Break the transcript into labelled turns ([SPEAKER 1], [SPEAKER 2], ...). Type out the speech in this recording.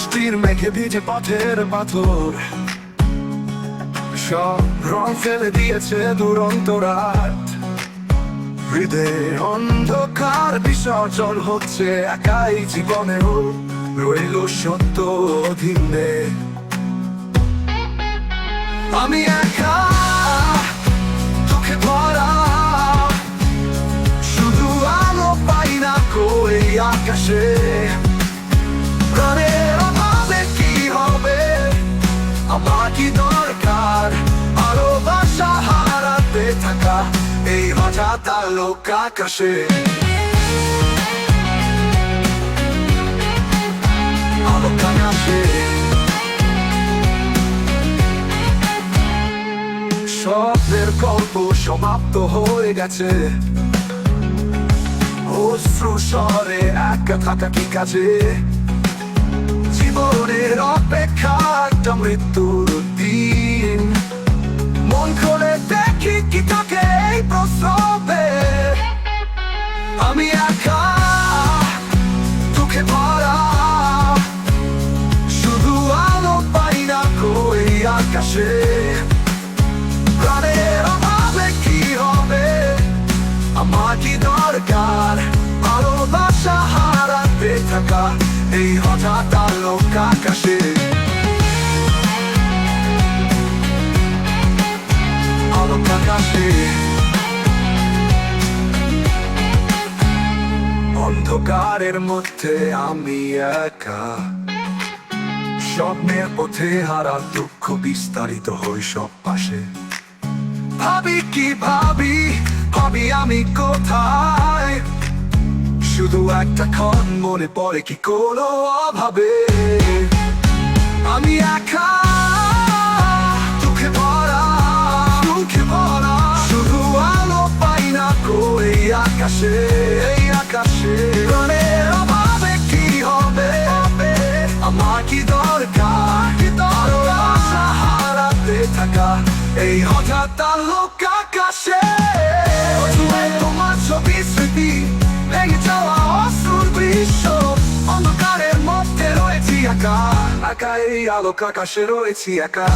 [SPEAKER 1] বৃষ্টির মেঘে ভিজে পথের পাথর সব রং ফেলে দিয়েছে দুরন্ত রাত। হৃদয়ে অন্ধকার বিসর্জন হচ্ছে, একাই জীবনেও রইল সত্য অধীনে। আমি একা চোখে ভরা, শুধু আলো পাই না কই আকাশে। প্রাণের অভাবে কি হবে, আমার কি দরকার ভালোবাসা হারাতে থাকা এই হঠাৎ আলোক আকাশে। আলোক আকাশে স্বপ্নের গল্প সমাপ্ত হয়ে গেছে, অশ্রু স্বরে একা থাকা কি কাজে। জীবনের অপেক্ষা একটা মৃত্যুর দিন, মন খুলে দেখি কি থাকে এই প্রসবে। আমি একা দুঃখে ভরা, শুধু আলো পাই না কই আকাশে। প্রাণের অভাবে কি হবে, আমার কি দরকার ভালোবাসা হারাতে থাকা এই হঠাৎ আলোক আকাশে। আলোক আকাশে অন্ধকারের মধ্যে আমি একা, স্বপ্নের পথে হারা দুঃখ বিস্তারিত হই সব পাশে। ভাবি কি ভাবি ভাবি আমি কোথায়, শুধু একটা ক্ষণ মনে পড়ে কি কোনো অভাবে। আমি একা দুঃখে ভরা, শুধু আলো পাই না কই আকাশে। এই আকাশে প্রাণের অভাবে কি হবে, আমার কি দরকার ভালোবাসা হারাতে থাকা এই হঠাৎ আলোক আকাশে। তোমার ছবি স্মৃতি ভেঙে যাওয়া অশ্রুর বিশ্ব, অন্ধকারের মধ্যে রয়েছি একা, একা এই আলোক আকাশে রয়েছি একা।